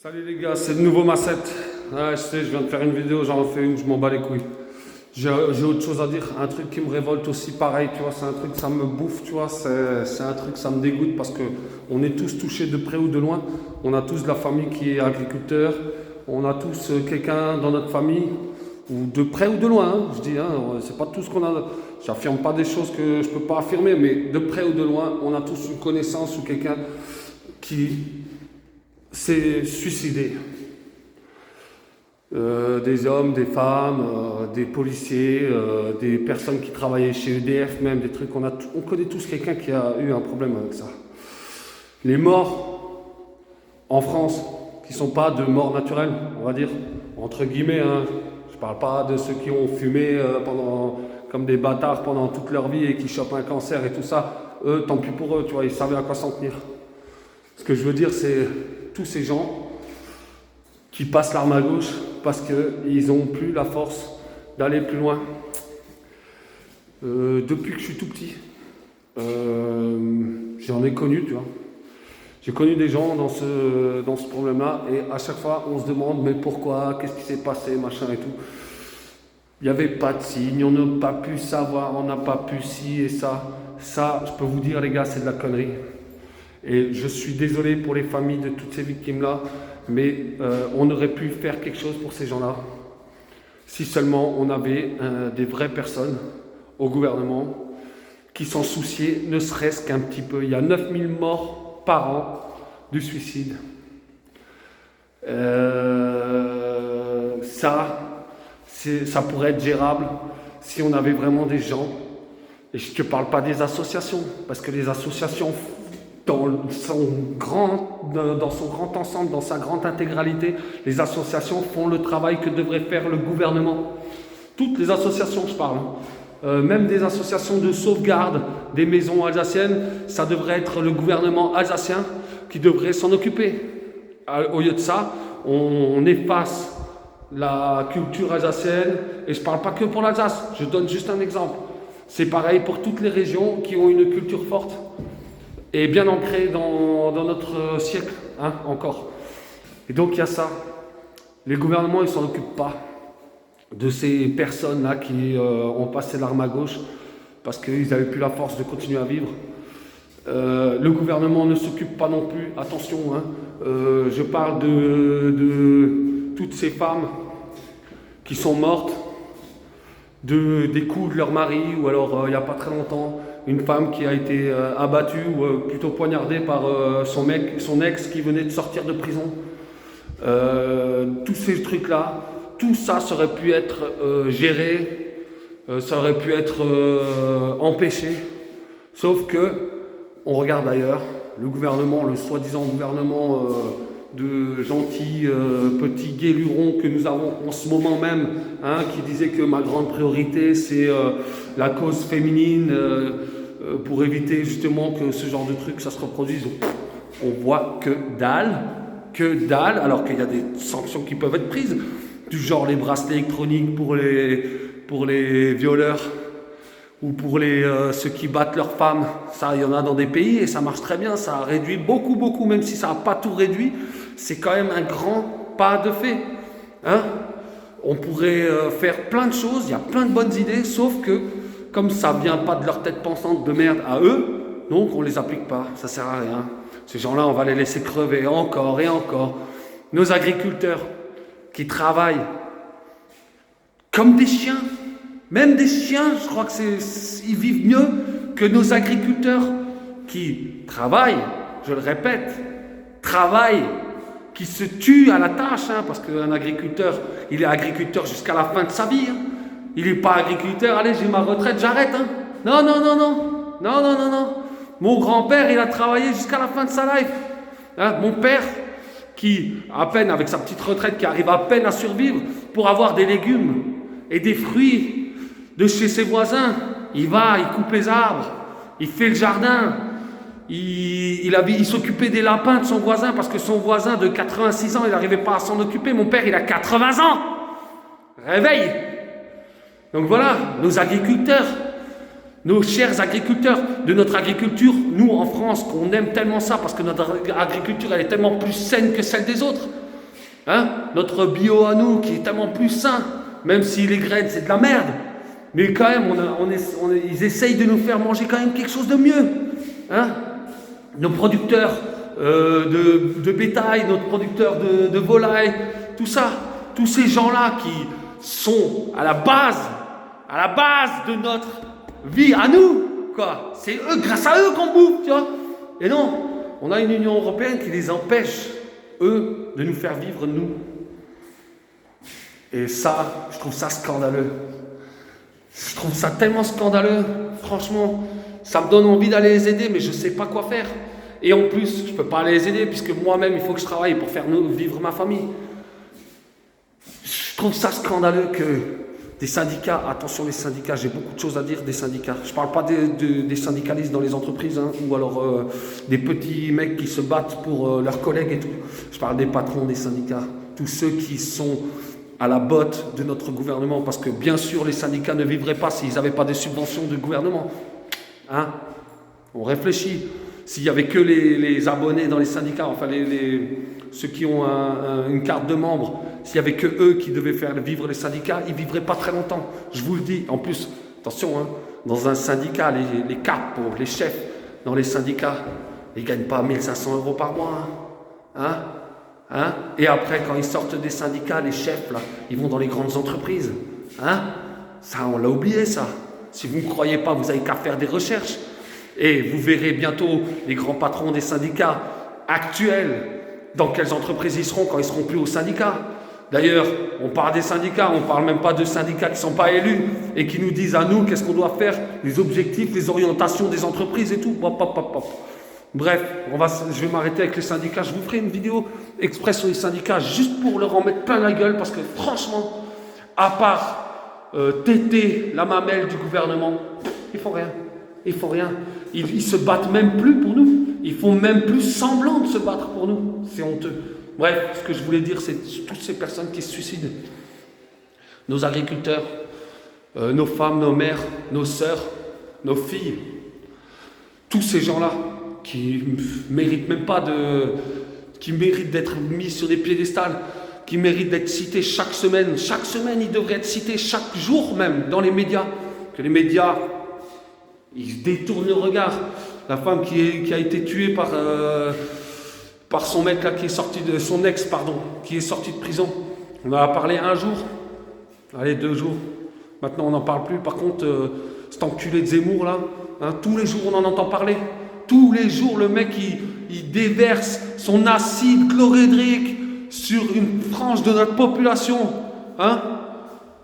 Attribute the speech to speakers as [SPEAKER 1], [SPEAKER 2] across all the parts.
[SPEAKER 1] Salut les gars, c'est le nouveau Massette. Ouais, je sais, je viens de faire une vidéo, j'en refais une, je m'en bats les couilles. J'ai autre chose à dire, un truc qui me révolte aussi pareil, tu vois, c'est un truc, ça me bouffe, tu vois, c'est un truc, ça me dégoûte parce que on est tous touchés de près ou de loin. On a tous de la famille qui est agriculteur, on a tous quelqu'un dans notre famille, ou de près ou de loin, hein, je dis, hein, c'est pas tout ce qu'on a. J'affirme pas des choses que je peux pas affirmer, mais de près ou de loin, on a tous une connaissance ou quelqu'un qui s'est suicidé. Des hommes, des femmes, des policiers, des personnes qui travaillaient chez EDF, même des trucs. On connaît tous quelqu'un qui a eu un problème avec ça. Les morts en France, qui ne sont pas de morts naturelles, on va dire, entre guillemets, hein. Je ne parle pas de ceux qui ont fumé comme des bâtards pendant toute leur vie et qui chopent un cancer et tout ça. Eux, tant pis pour eux, tu vois, ils savaient à quoi s'en tenir. Ce que je veux dire, c'est tous ces gens qui passent l'arme à gauche parce qu'ils n'ont plus la force d'aller plus loin. Depuis que je suis tout petit, j'en ai connu, tu vois. J'ai connu des gens dans ce problème-là et à chaque fois, on se demande mais pourquoi, qu'est-ce qui s'est passé, machin et tout. Il n'y avait pas de signe, on n'a pas pu savoir, on n'a pas pu ci et ça. Ça, je peux vous dire les gars, c'est de la connerie. Et je suis désolé pour les familles de toutes ces victimes-là, mais on aurait pu faire quelque chose pour ces gens-là. Si seulement on avait des vraies personnes au gouvernement qui s'en souciaient, ne serait-ce qu'un petit peu. Il y a 9000 morts par an du suicide. Ça pourrait être gérable si on avait vraiment des gens. Et je ne te parle pas des associations, parce que les associations dans son grand ensemble, dans sa grande intégralité, les associations font le travail que devrait faire le gouvernement. Toutes les associations, je parle. Même des associations de sauvegarde des maisons alsaciennes, ça devrait être le gouvernement alsacien qui devrait s'en occuper. Au lieu de ça, on efface la culture alsacienne, et je ne parle pas que pour l'Alsace, je donne juste un exemple. C'est pareil pour toutes les régions qui ont une culture forte et bien ancré dans notre siècle, hein, encore. Et donc il y a ça. Les gouvernements, ils ne s'en occupent pas de ces personnes-là qui ont passé l'arme à gauche parce qu'ils n'avaient plus la force de continuer à vivre. Le gouvernement ne s'occupe pas non plus, attention, hein, je parle de toutes ces femmes qui sont mortes des coups de leur mari, ou alors il n'y a pas très longtemps, une femme qui a été abattue ou plutôt poignardée par son ex qui venait de sortir de prison. Tous ces trucs-là, tout ça, ça aurait pu être géré, ça aurait pu être empêché. Sauf que, on regarde ailleurs, le gouvernement, le soi-disant gouvernement de gentils petits guélurons que nous avons en ce moment même, hein, qui disait que ma grande priorité c'est la cause féminine pour éviter justement que ce genre de truc ça se reproduise. On voit que dalle, alors qu'il y a des sanctions qui peuvent être prises, du genre les bracelets électroniques pour les violeurs ou pour ceux qui battent leurs femmes. Ça, il y en a dans des pays et ça marche très bien, ça a réduit beaucoup, même si ça n'a pas tout réduit, c'est quand même un grand pas de fait. Hein, on pourrait faire plein de choses, il y a plein de bonnes idées, sauf que comme ça ne vient pas de leur tête pensante de merde à eux, donc on ne les applique pas, ça ne sert à rien. Ces gens-là, on va les laisser crever encore et encore. Nos agriculteurs qui travaillent comme des chiens, même des chiens, je crois qu'ils vivent mieux que nos agriculteurs qui travaillent, je le répète, qui se tuent à la tâche, hein, parce qu'un agriculteur, il est agriculteur jusqu'à la fin de sa vie. Hein. Il n'est pas agriculteur, allez, j'ai ma retraite, j'arrête. Hein. Non. Mon grand-père, il a travaillé jusqu'à la fin de sa life. Hein, mon père, qui, à peine, avec sa petite retraite, qui arrive à peine à survivre pour avoir des légumes et des fruits de chez ses voisins, il coupe les arbres, il fait le jardin, il s'occupait des lapins de son voisin parce que son voisin de 86 ans, il n'arrivait pas à s'en occuper. Mon père, il a 80 ans. Réveille. Donc voilà, nos agriculteurs, nos chers agriculteurs de notre agriculture, nous en France, qu'on aime tellement ça parce que notre agriculture, elle est tellement plus saine que celle des autres. Hein? Notre bio à nous, qui est tellement plus sain, même si les graines, c'est de la merde. Mais quand même, ils essayent de nous faire manger quand même quelque chose de mieux. Hein? Nos producteurs de bétail, notre producteur de volaille, tout ça, tous ces gens-là qui sont à la base de notre vie à nous, quoi. C'est eux, grâce à eux qu'on bouffe, tu vois. Et non, on a une Union européenne qui les empêche, eux, de nous faire vivre, nous. Et ça, je trouve ça scandaleux. Je trouve ça tellement scandaleux, franchement. Ça me donne envie d'aller les aider, mais je ne sais pas quoi faire. Et en plus, je ne peux pas les aider, puisque moi-même, il faut que je travaille pour faire vivre ma famille. Je trouve ça scandaleux que des syndicats, attention les syndicats, j'ai beaucoup de choses à dire des syndicats. Je ne parle pas des syndicalistes dans les entreprises, hein, ou alors des petits mecs qui se battent pour leurs collègues et tout. Je parle des patrons des syndicats, tous ceux qui sont à la botte de notre gouvernement, parce que bien sûr les syndicats ne vivraient pas s'ils n'avaient pas des subventions du gouvernement. Hein? On réfléchit. S'il n'y avait que les abonnés dans les syndicats, enfin ceux qui ont une carte de membre, s'il n'y avait que eux qui devaient faire vivre les syndicats, ils ne vivraient pas très longtemps. Je vous le dis. En plus, attention, hein, dans un syndicat, les capos, les chefs dans les syndicats, ils ne gagnent pas 1 500 € par mois. Hein? Hein? Et après, quand ils sortent des syndicats, les chefs, là, ils vont dans les grandes entreprises. Hein? Ça, on l'a oublié, ça. Si vous ne croyez pas, vous n'avez qu'à faire des recherches. Et vous verrez bientôt les grands patrons des syndicats actuels, dans quelles entreprises ils seront quand ils ne seront plus au syndicat. D'ailleurs, on parle des syndicats, on ne parle même pas de syndicats qui ne sont pas élus et qui nous disent à nous qu'est-ce qu'on doit faire, les objectifs, les orientations des entreprises et tout. Bref, je vais m'arrêter avec les syndicats. Je vous ferai une vidéo exprès sur les syndicats juste pour leur en mettre plein la gueule parce que franchement, à part téter la mamelle du gouvernement, ils font rien. Ils font rien. Ils se battent même plus pour nous. Ils font même plus semblant de se battre pour nous. C'est honteux. Bref, ce que je voulais dire, c'est toutes ces personnes qui se suicident. Nos agriculteurs, nos femmes, nos mères, nos sœurs, nos filles. Tous ces gens-là qui méritent même pas qui méritent d'être mis sur des piédestals, qui méritent d'être cités chaque semaine. Chaque semaine, ils devraient être cités, chaque jour même, dans les médias. Que les médias... ils détournent le regard. La femme qui a été tuée par son mec là, qui est sorti de son ex, pardon, qui est sorti de prison. On en a parlé un jour, allez 2 jours. Maintenant on n'en parle plus. Par contre, cet enculé de Zemmour là, hein, tous les jours on en entend parler. Tous les jours le mec il déverse son acide chlorhydrique sur une frange de notre population. Hein.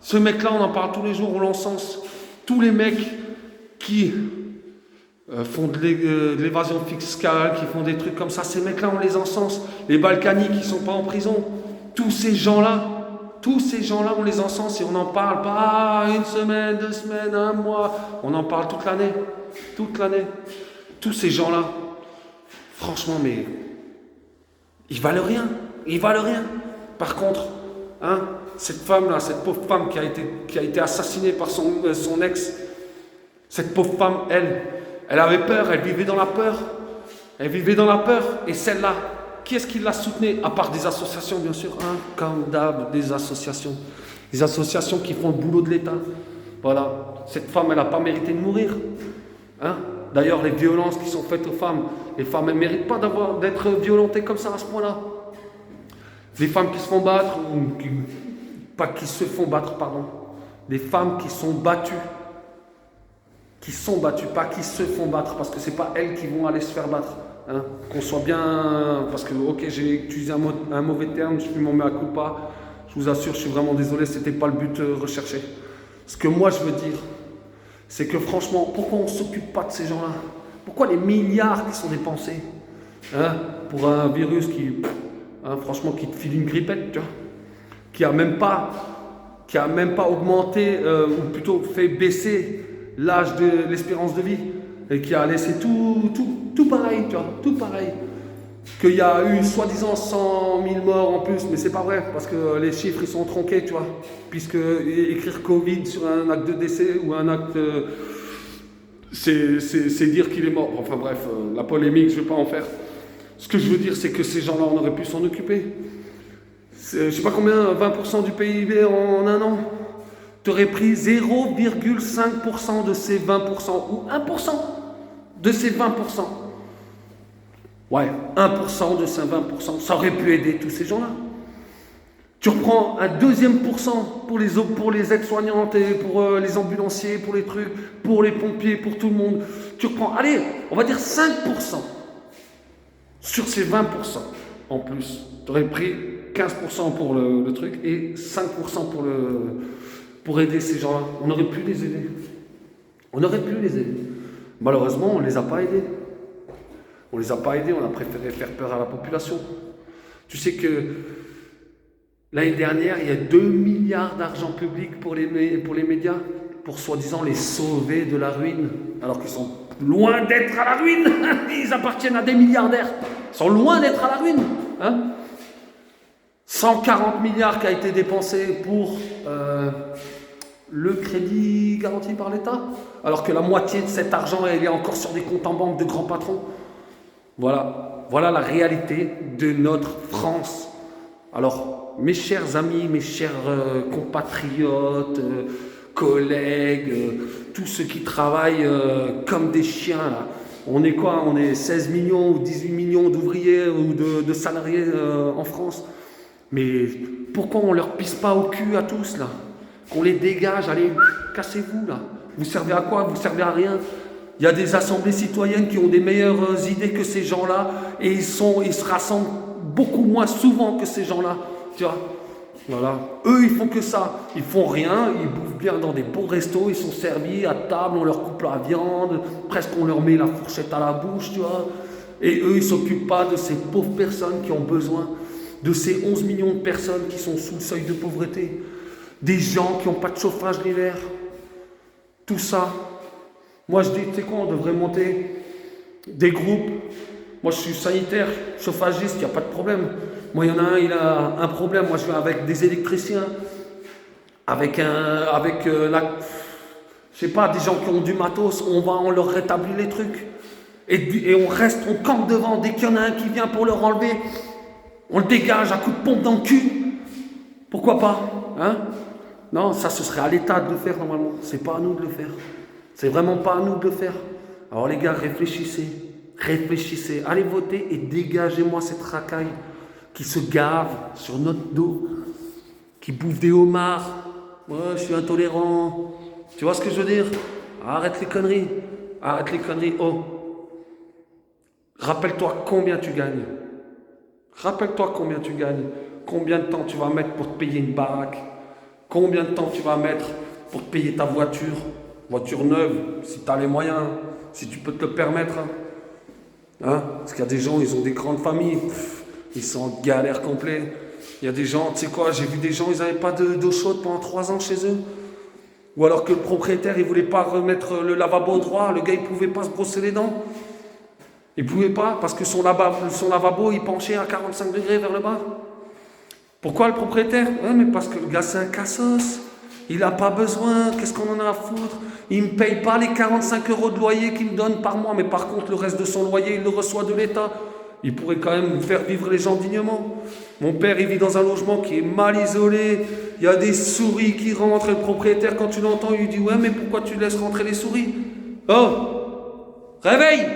[SPEAKER 1] Ce mec là on en parle tous les jours, on l'encense. Tous les mecs qui font de l'évasion fiscale, qui font des trucs comme ça, ces mecs-là, on les encense. Les Balkany qui ne sont pas en prison, tous ces gens-là, on les encense et on n'en parle pas 1 semaine, 2 semaines, 1 mois, on en parle toute l'année. Tous ces gens-là, franchement, mais ils valent rien. Par contre, hein, cette femme-là, cette pauvre femme qui a été assassinée par son ex, cette pauvre femme, elle avait peur, elle vivait dans la peur. Et celle-là, qui est-ce qui la soutenait? À part des associations, bien sûr, hein, comme d'hab, des associations. Des associations qui font le boulot de l'État. Voilà. Cette femme, elle n'a pas mérité de mourir. Hein? D'ailleurs, les violences qui sont faites aux femmes, les femmes, elles ne méritent pas d'être violentées comme ça, à ce point-là. Les femmes qui se font battre, pas qui se font battre, pardon. Des femmes qui sont battues. Pas qui se font battre, parce que c'est pas elles qui vont aller se faire battre. Hein. Qu'on soit bien, parce que ok, j'ai utilisé un mauvais terme, je m'en mets à coup pas. Je vous assure, je suis vraiment désolé, c'était pas le but recherché. Ce que moi je veux dire, c'est que franchement, pourquoi on s'occupe pas de ces gens-là? Pourquoi les milliards qui sont dépensés, hein, pour un virus franchement, qui te file une grippette, tu vois, qui a même pas augmenté, ou plutôt fait baisser l'âge de l'espérance de vie, et qui a laissé tout pareil, tu vois, tout pareil. Qu'il y a eu soi-disant 100 000 morts en plus, mais c'est pas vrai, parce que les chiffres ils sont tronqués, tu vois, puisque écrire Covid sur un acte de décès ou un acte, c'est dire qu'il est mort. Enfin bref, la polémique, je ne vais pas en faire. Ce que je veux dire, c'est que ces gens-là, on aurait pu s'en occuper. je sais pas combien, 20% du PIB en un an. Tu aurais pris 0,5% de ces 20% ou 1% de ces 20%. Ouais, 1% de ces 20%, ça aurait pu aider tous ces gens-là. Tu reprends un deuxième pourcent pour les aides-soignantes et pour les ambulanciers, pour les trucs, pour les pompiers, pour tout le monde. Tu reprends, allez, on va dire 5% sur ces 20% en plus. Tu aurais pris 15% pour le truc et 5% pour aider ces gens-là. On aurait pu les aider. On aurait pu les aider. Malheureusement, on ne les a pas aidés. On ne les a pas aidés, on a préféré faire peur à la population. Tu sais que l'année dernière, il y a 2 milliards d'argent public pour les médias, pour soi-disant les sauver de la ruine, alors qu'ils sont loin d'être à la ruine. Ils appartiennent à des milliardaires. Ils sont loin d'être à la ruine. Hein, 140 milliards qui a été dépensé pour le crédit garanti par l'État, alors que la moitié de cet argent, elle est encore sur des comptes en banque de grands patrons. Voilà la réalité de notre France. Alors, mes chers amis, mes chers compatriotes, collègues, tous ceux qui travaillent comme des chiens, là. On est quoi? On est 16 millions ou 18 millions d'ouvriers ou de salariés en France. Mais pourquoi on ne leur pisse pas au cul à tous, là? Qu'on les dégage, allez, cassez-vous, là. Vous servez à quoi? Vous servez à rien. Il y a des assemblées citoyennes qui ont des meilleures idées que ces gens-là et ils se rassemblent beaucoup moins souvent que ces gens-là. Tu vois? Voilà. Eux, ils font que ça. Ils font rien, ils bouffent bien dans des beaux restos, ils sont servis à table, on leur coupe la viande, presque on leur met la fourchette à la bouche, tu vois. Et eux, ils ne s'occupent pas de ces pauvres personnes qui ont besoin, de ces 11 millions de personnes qui sont sous le seuil de pauvreté, des gens qui n'ont pas de chauffage l'hiver. Tout ça. Moi, je dis, tu sais quoi, on devrait monter des groupes. Moi, je suis sanitaire, chauffagiste, il n'y a pas de problème. Moi, il y en a un, il a un problème. Moi, je vais avec des électriciens, je sais pas, des gens qui ont du matos. On leur rétablit les trucs. Et on reste, on campe devant. Dès qu'il y en a un qui vient pour leur enlever, on le dégage à coups de pompe dans le cul. Pourquoi pas, hein? Non, ça, ce serait à l'État de le faire, normalement. C'est pas à nous de le faire. C'est vraiment pas à nous de le faire. Alors les gars, réfléchissez. Réfléchissez. Allez voter et dégagez-moi cette racaille qui se gave sur notre dos, qui bouffe des homards. Ouais, je suis intolérant. Tu vois ce que je veux dire? Arrête les conneries. Arrête les conneries. Oh. Rappelle-toi combien tu gagnes. Rappelle-toi combien tu gagnes. Combien de temps tu vas mettre pour te payer une baraque. Combien de temps tu vas mettre pour te payer ta voiture. Voiture neuve, si tu as les moyens, si tu peux te le permettre. Hein? Parce qu'il y a des gens, ils ont des grandes familles, ils sont en galère complète. Il y a des gens, tu sais quoi, j'ai vu des gens, ils n'avaient pas d'eau chaude pendant 3 ans chez eux. Ou alors que le propriétaire, il ne voulait pas remettre le lavabo au droit, le gars, il ne pouvait pas se brosser les dents. Il ne pouvait pas, parce que son lavabo, il penchait à 45 degrés vers le bas. Pourquoi le propriétaire? Ouais, mais parce que le gars, c'est un cassos. Il n'a pas besoin, qu'est-ce qu'on en a à foutre? Il ne me paye pas les 45 € de loyer qu'il me donne par mois, mais par contre, le reste de son loyer, il le reçoit de l'État. Il pourrait quand même faire vivre les gens dignement. Mon père, il vit dans un logement qui est mal isolé. Il y a des souris qui rentrent. Et le propriétaire, quand tu l'entends, il lui dit « Ouais, mais pourquoi tu laisses rentrer les souris ?»« Oh, réveille !»